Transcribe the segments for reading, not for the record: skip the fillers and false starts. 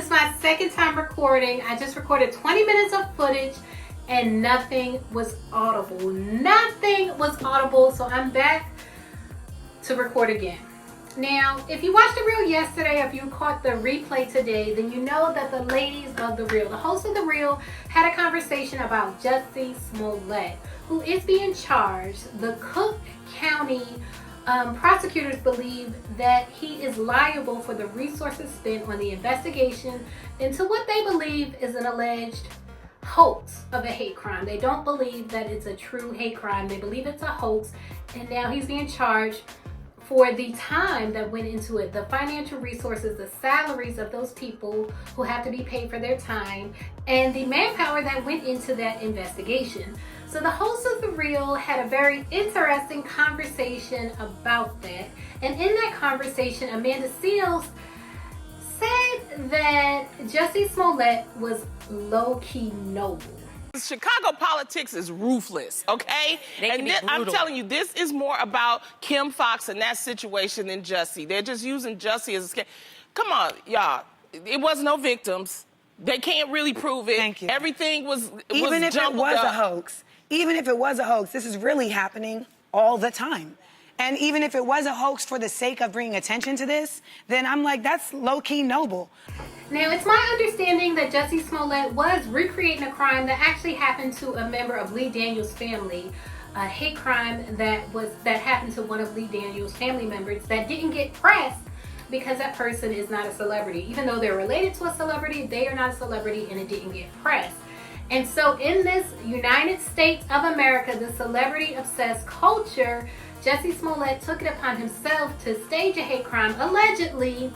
is my second time recording. I just recorded 20 minutes of footage and nothing was audible. Nothing was audible, so I'm back to record again. Now, if you watched the reel yesterday, if you caught the replay today, then you know that the ladies of the reel, the host of the reel, had a conversation about Jussie Smollett, who is being charged. The Cook County prosecutors believe that he is liable for the resources spent on the investigation into what they believe is an alleged hoax of a hate crime. They don't believe that it's a true hate crime. They believe it's a hoax, and now he's being charged for the time that went into it, the financial resources, the salaries of those people who have to be paid for their time, and the manpower that went into that investigation. So the host of the reel had a very interesting conversation about that, and in that conversation, Amanda Seales said that Jussie Smollett was low-key noble. Chicago politics is ruthless, okay? And I'm telling you, this is more about Kim Foxx and that situation than Jussie. They're just using Jussie as a scam. Come on, y'all. It was no victims. They can't really prove it. Thank you. Everything was even if it was up. a hoax. Even if it was a hoax, this is really happening all the time. And even if it was a hoax for the sake of bringing attention to this, then I'm like, that's low-key noble. Now, it's my understanding that Jussie Smollett was recreating a crime that actually happened to a member of Lee Daniels' family, a hate crime that happened to one of Lee Daniels' family members that didn't get press because that person is not a celebrity. Even though they're related to a celebrity, they are not a celebrity and it didn't get press. And so in this United States of America, the celebrity-obsessed culture, Jussie Smollett took it upon himself to stage a hate crime, allegedly,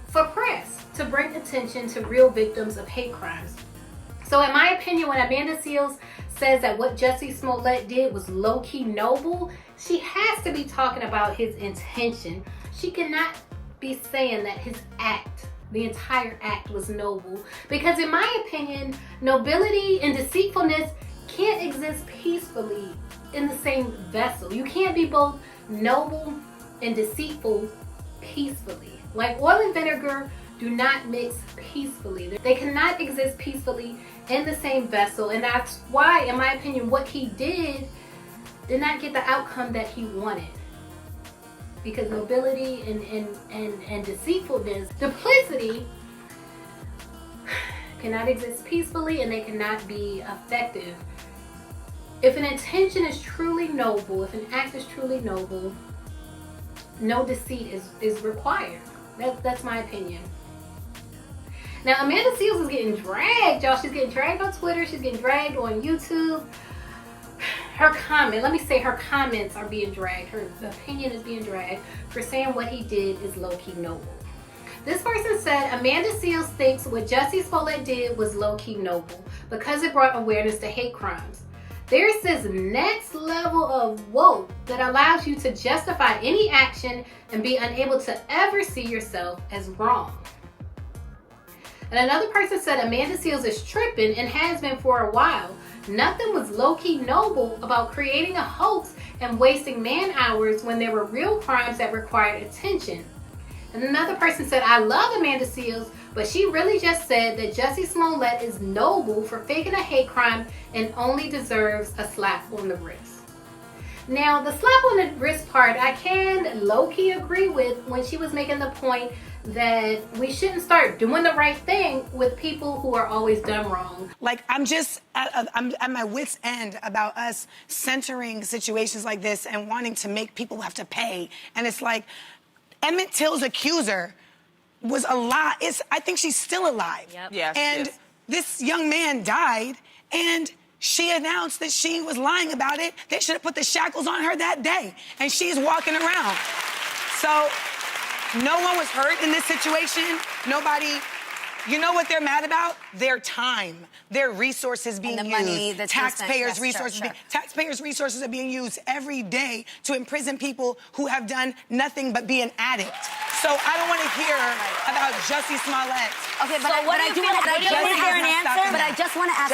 for press, to bring attention to real victims of hate crimes. So in my opinion, when Amanda Seales says that what Jussie Smollett did was low-key noble, she has to be talking about his intention. She cannot be saying that his act, the entire act, was noble. Because in my opinion, nobility and deceitfulness can't exist peacefully in the same vessel. You can't be both noble and deceitful peacefully. Like oil and vinegar do not mix peacefully. They cannot exist peacefully in the same vessel, and that's why, in my opinion, what he did not get the outcome that he wanted. Because nobility and deceitfulness, duplicity, cannot exist peacefully, and they cannot be effective. If an intention is truly noble, if an act is truly noble, no deceit is required. That's my opinion. Now, Amanda Seales is getting dragged, y'all. She's getting dragged on Twitter. She's getting dragged on YouTube. Her comments are being dragged. Her opinion is being dragged for saying what he did is low-key noble. This person said, Amanda Seales thinks what Jussie Smollett did was low-key noble because it brought awareness to hate crimes. There's this next level of woke that allows you to justify any action and be unable to ever see yourself as wrong. And another person said Amanda Seales is tripping and has been for a while. Nothing was low-key noble about creating a hoax and wasting man hours when there were real crimes that required attention. And another person said, I love Amanda Seales, but she really just said that Jussie Smollett is noble for faking a hate crime and only deserves a slap on the wrist. Now, the slap on the wrist part, I can low-key agree with when she was making the point that we shouldn't start doing the right thing with people who are always done wrong. Like, I'm at my wit's end about us centering situations like this and wanting to make people have to pay. And it's like, Emmett Till's accuser was alive. I think she's still alive. Yep. Yes, and yes. This young man died, and she announced that she was lying about it. They should have put the shackles on her that day, and she's walking around. So no one was hurt in this situation. Nobody. You know what they're mad about? Their time, their resources being and the used. money that's taxpayers' yes, resources. sure. Taxpayers' resources are being used every day to imprison people who have done nothing but be an addict. So I don't want to hear about Jussie Smollett. Okay, but I do want to. Is there an answer? But I just want to ask.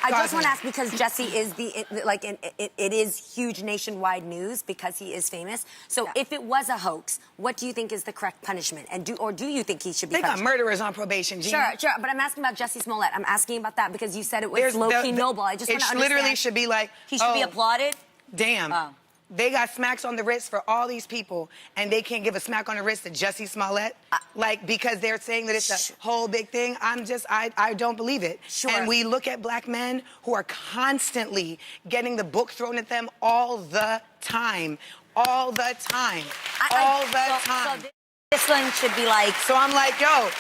I just want to ask because Jussie is it is huge nationwide news because he is famous. So if it was a hoax, what do you think is the correct punishment? And do you think he should be? They got punished? murderers on probation, Jeannie. Sure. But I'm asking about Jussie Smollett. I'm asking about that because you said it was low-key noble. I just want to understand. It literally should be like, he should be applauded. Damn. Oh. They got smacks on the wrist for all these people, and they can't give a smack on the wrist to Jussie Smollett, because they're saying that it's a whole big thing. I don't believe it. Sure. And we look at black men who are constantly getting the book thrown at them all the time. All the time. All the time. So this one should be like... So I'm like, yo,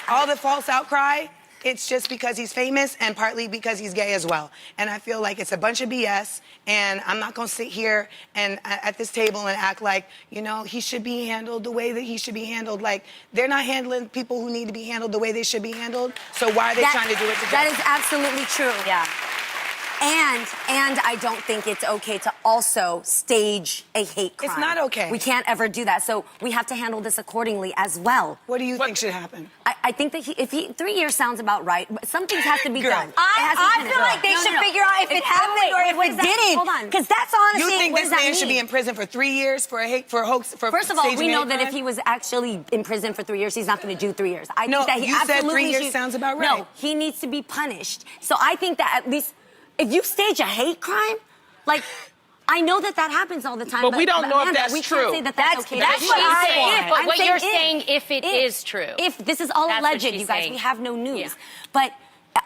all the false outcry, it's just because he's famous and partly because he's gay as well. And I feel like it's a bunch of BS, and I'm not gonna sit here and at this table and act like, you know, he should be handled the way that he should be handled. Like, they're not handling people who need to be handled the way they should be handled, so why are they trying to do it to That is absolutely true. Yeah. And I don't think it's okay to also stage a hate crime. It's not okay. We can't ever do that. So we have to handle this accordingly as well. What do you think should happen? I think that if 3 years sounds about right, but some things have to be done. I feel like they should figure out if it happened or if it didn't. Hold on. Because that's honestly... You think this man should be in prison for 3 years for a hoax? First of all, we know that if he was actually in prison for 3 years, he's not going to do 3 years. I think that he you said 3 years should, sounds about right. No, he needs to be punished. So I think that at least if you stage a hate crime, like... I know that happens all the time, but we don't know if that's we true. can't say that that's okay. That's what I want. But what you're saying, if it is true. If this is all alleged, you guys, we have no news. Yeah. But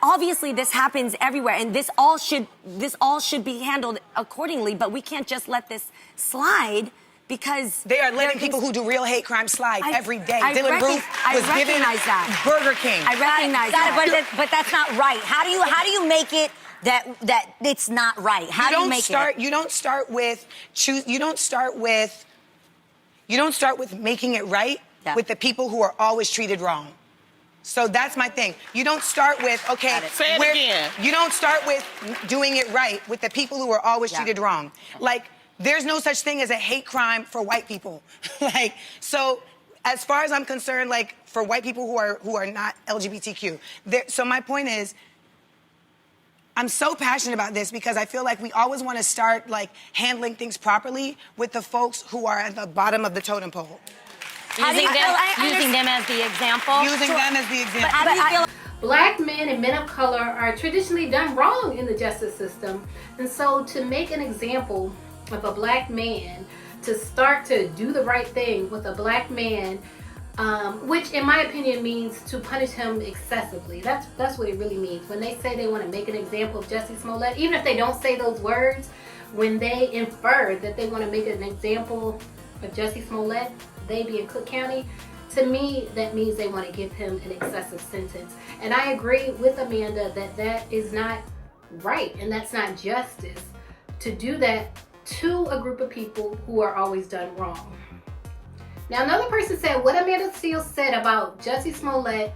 obviously this happens everywhere, and this all should be handled accordingly, but we can't just let this slide because... They are letting people who do real hate crime slide every day. Dylan Roof was given that. Burger King. I recognize that. But that's not right. How do you make it that it's not right? How do you make it? You don't start with making it right with the people who are always treated wrong. So that's my thing. You don't start with, okay, say it again. You don't start with doing it right with the people who are always treated wrong. Like, there's no such thing as a hate crime for white people. Like, so as far as I'm concerned, like, for white people who are not LGBTQ. So my point is, I'm so passionate about this because I feel like we always want to start, like, handling things properly with the folks who are at the bottom of the totem pole. Using them as the example? Using them as the example. But how do you feel? Black men and men of color are traditionally done wrong in the justice system. And so to make an example of a black man, to start to do the right thing with a black man, which in my opinion means to punish him excessively. That's what it really means. When they say they want to make an example of Jussie Smollett, even if they don't say those words, when they infer that they want to make an example of Jussie Smollett, they be in Cook County, to me that means they want to give him an excessive sentence. And I agree with Amanda that that is not right and that's not justice to do that to a group of people who are always done wrong. Now, another person said what Amanda Seales said about Jussie Smollett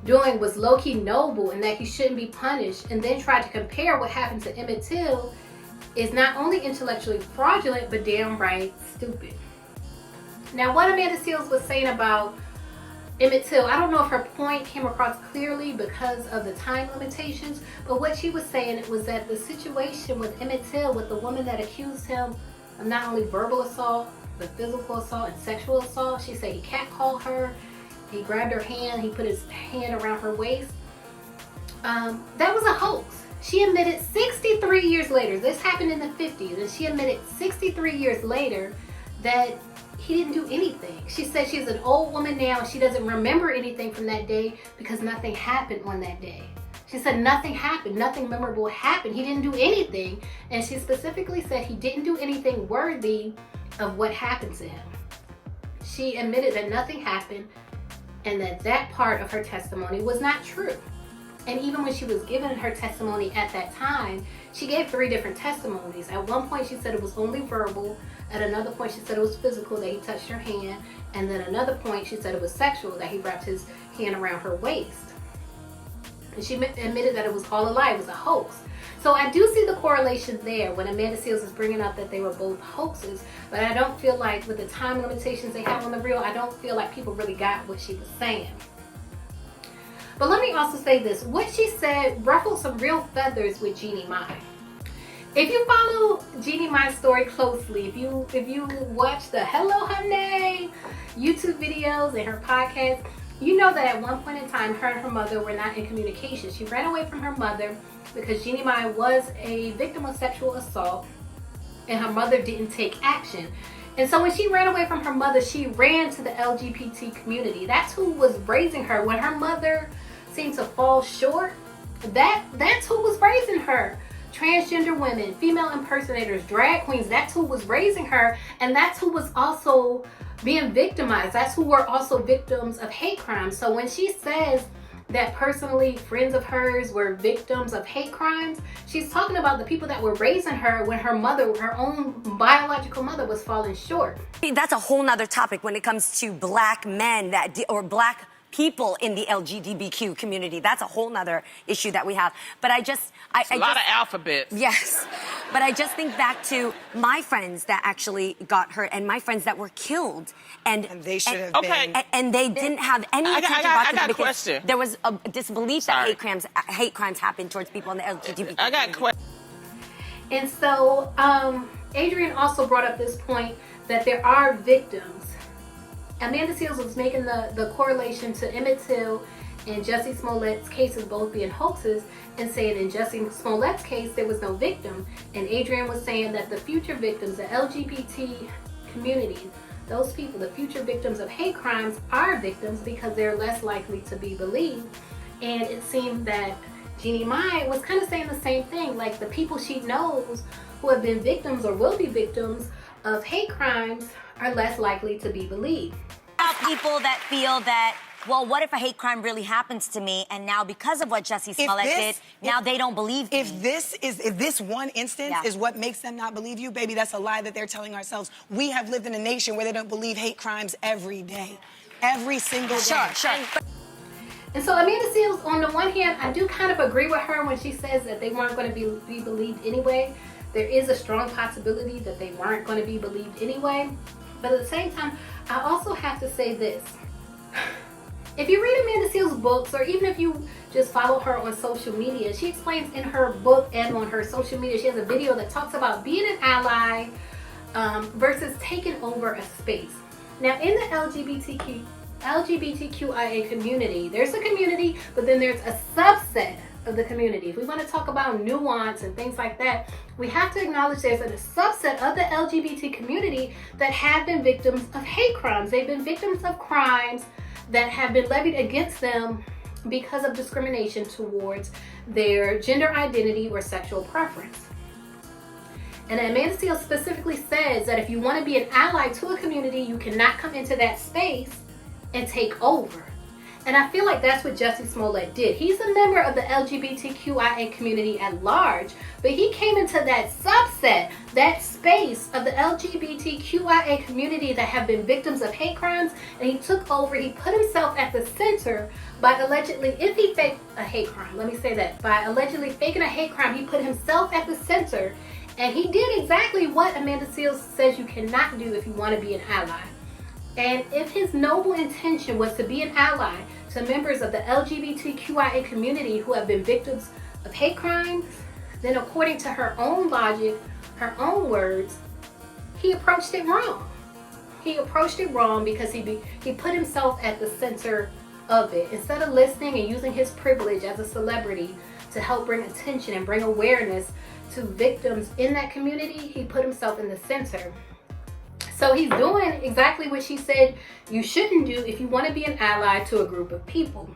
doing was low-key noble and that he shouldn't be punished, and then tried to compare what happened to Emmett Till is not only intellectually fraudulent, but downright stupid. Now, what Amanda Seales was saying about Emmett Till, I don't know if her point came across clearly because of the time limitations, but what she was saying it was that the situation with Emmett Till, with the woman that accused him of not only verbal assault, but physical assault and sexual assault. She said he catcalled her, he grabbed her hand, he put his hand around her waist. That was a hoax. She admitted 63 years later, this happened in the 50s, and she admitted 63 years later that he didn't do anything. She said she's an old woman now and she doesn't remember anything from that day because nothing happened on that day. She said nothing happened, nothing memorable happened. He didn't do anything. And she specifically said he didn't do anything worthy of what happened to him. She admitted that nothing happened and that part of her testimony was not true. And even when she was given her testimony at that time, she gave 3 different testimonies. At one point she said it was only verbal. At another point she said it was physical, that he touched her hand. And then another point she said it was sexual, that he wrapped his hand around her waist. And she admitted that it was all a lie, it was a hoax. So I do see the correlation there when Amanda Seales is bringing up that they were both hoaxes, but I don't feel like with the time limitations they have on the reel, I don't feel like people really got what she was saying. But let me also say this, what she said ruffled some real feathers with Jeannie Mai. If you follow Jeannie Mai's story closely, if you watch the Hello Honey YouTube videos and her podcast, you know that at one point in time, her and her mother were not in communication. She ran away from her mother because Jeannie Mai was a victim of sexual assault and her mother didn't take action. And so when she ran away from her mother, she ran to the LGBT community. That's who was raising her. When her mother seemed to fall short, that's who was raising her. Transgender women, female impersonators, drag queens, that's who was raising her, and that's who was also being victimized. That's who were also victims of hate crimes. So when she says that personally friends of hers were victims of hate crimes, she's talking about the people that were raising her when her mother, her own biological mother, was falling short. That's a whole nother topic when it comes to black men or black people in the LGBTQ community. That's a whole nother issue that we have. But I a lot of alphabets. Yes. But I just think back to my friends that actually got hurt and my friends that were killed. And they should have been. And they didn't have any attention I got a question. There was a disbelief that hate crimes happened towards people in the LGBT I got a question. And so Adrian also brought up this point that there are victims. Amanda Seales was making the correlation to Emmett Till and Jussie Smollett's cases both being hoaxes and saying in Jussie Smollett's case there was no victim. And Adrian was saying that the future victims, the LGBT community, those people, the future victims of hate crimes are victims because they're less likely to be believed. And it seemed that Jeannie Mai was kind of saying the same thing, like the people she knows who have been victims or will be victims of hate crimes are less likely to be believed. People that feel that, well, what if a hate crime really happens to me, and now because of what Jussie Smollett did, now they don't believe me. If this one instance is what makes them not believe you, baby, that's a lie that they're telling ourselves. We have lived in a nation where they don't believe hate crimes every day. Every single day. Sure. And so Amanda Seales, on the one hand, I do kind of agree with her when she says that they weren't going to be believed anyway. There is a strong possibility that they weren't going to be believed anyway. But at the same time, I also have to say this. If you read Amanda Seales' books, or even if you just follow her on social media, she explains in her book and on her social media, she has a video that talks about being an ally versus taking over a space. Now, in the LGBTQIA community, there's a community, but then there's a subset of the community. If we want to talk about nuance and things like that, we have to acknowledge there's a subset of the LGBT community that have been victims of hate crimes. They've been victims of crimes that have been levied against them because of discrimination towards their gender identity or sexual preference. And Amanda Seales specifically says that if you want to be an ally to a community, you cannot come into that space and take over. And I feel like that's what Jussie Smollett did. He's a member of the LGBTQIA community at large, but he came into that subset, that space of the LGBTQIA community that have been victims of hate crimes, and he took over. He put himself at the center by allegedly, if he faked a hate crime, let me say that, by allegedly faking a hate crime, he put himself at the center, and he did exactly what Amanda Seales says you cannot do if you want to be an ally. And if his noble intention was to be an ally to members of the LGBTQIA community who have been victims of hate crimes, then according to her own logic, her own words, he approached it wrong. He approached it wrong because he put himself at the center of it. Instead of listening and using his privilege as a celebrity to help bring attention and bring awareness to victims in that community, he put himself in the center. So he's doing exactly what she said you shouldn't do if you want to be an ally to a group of people.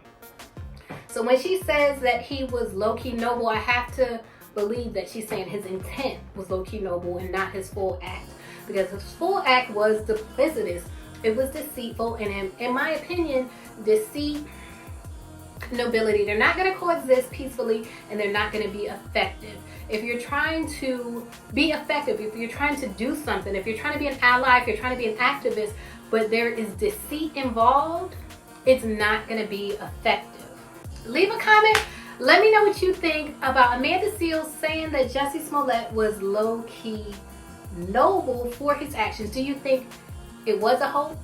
So when she says that he was low-key noble, I have to believe that she's saying his intent was low-key noble and not his full act. Because his full act was duplicitous. It was deceitful, and in my opinion, deceit, nobility, they're not going to coexist peacefully, and they're not going to be effective. If you're trying to be effective, if you're trying to do something, if you're trying to be an ally, if you're trying to be an activist, but there is deceit involved, it's not going to be effective. Leave a comment Let me know what you think about Amanda Seales saying that Jussie Smollett was low-key noble for his actions. Do you think it was a hoax?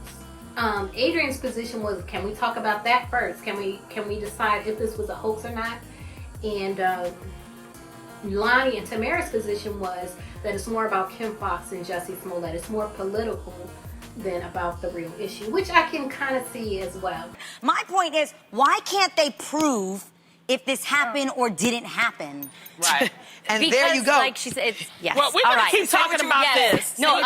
Adrian's position was, can we talk about that first? Can we decide if this was a hoax or not? And Lonnie and Tamara's position was that it's more about Kim Foxx and Jussie Smollett. It's more political than about the real issue, which I can kind of see as well. My point is, why can't they prove if this happened or didn't happen? Right. And because, there you go. like she said, yes. Well, we're going to keep talking about this. No,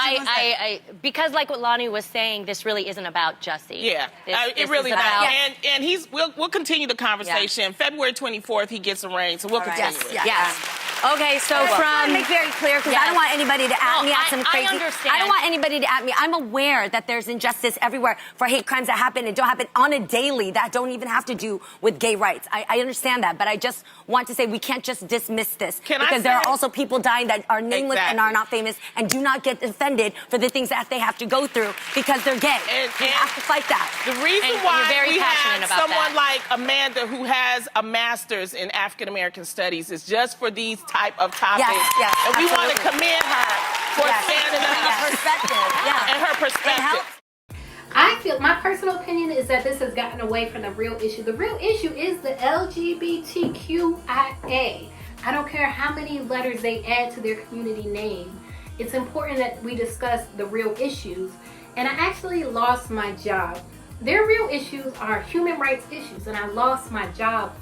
because like what Lonnie was saying, this really isn't about Jussie. Yeah, it really is about. And we'll continue the conversation. Yeah. February 24th, he gets arraigned, so we'll continue it. Yes. Okay, so I want to make very clear, because I don't want anybody to at me at some crazy. I understand. I don't want anybody to at me. I'm aware that there's injustice everywhere for hate crimes that happen and don't happen on a daily that don't even have to do with gay rights. I understand that, but I just want to say we can't just dismiss this because there are also people dying that are nameless and are not famous and do not get offended for the things that they have to go through because they're gay. And we have to fight that. The reason why we have someone like Amanda who has a master's in African American studies is just for these type of topics. Yes, and we want to commend her for standing up. Her perspective. And her perspective. I feel, my personal opinion is that this has gotten away from the real issue. The real issue is the LGBTQIA. I don't care how many letters they add to their community name. It's important that we discuss the real issues. And I actually lost my job. Their real issues are human rights issues, and I lost my job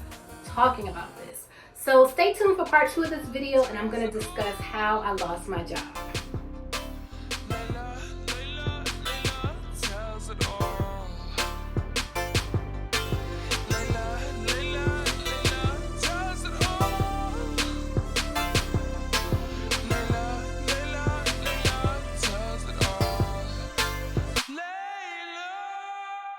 talking about this. So stay tuned for part 2 of this video, and I'm going to discuss how I lost my job.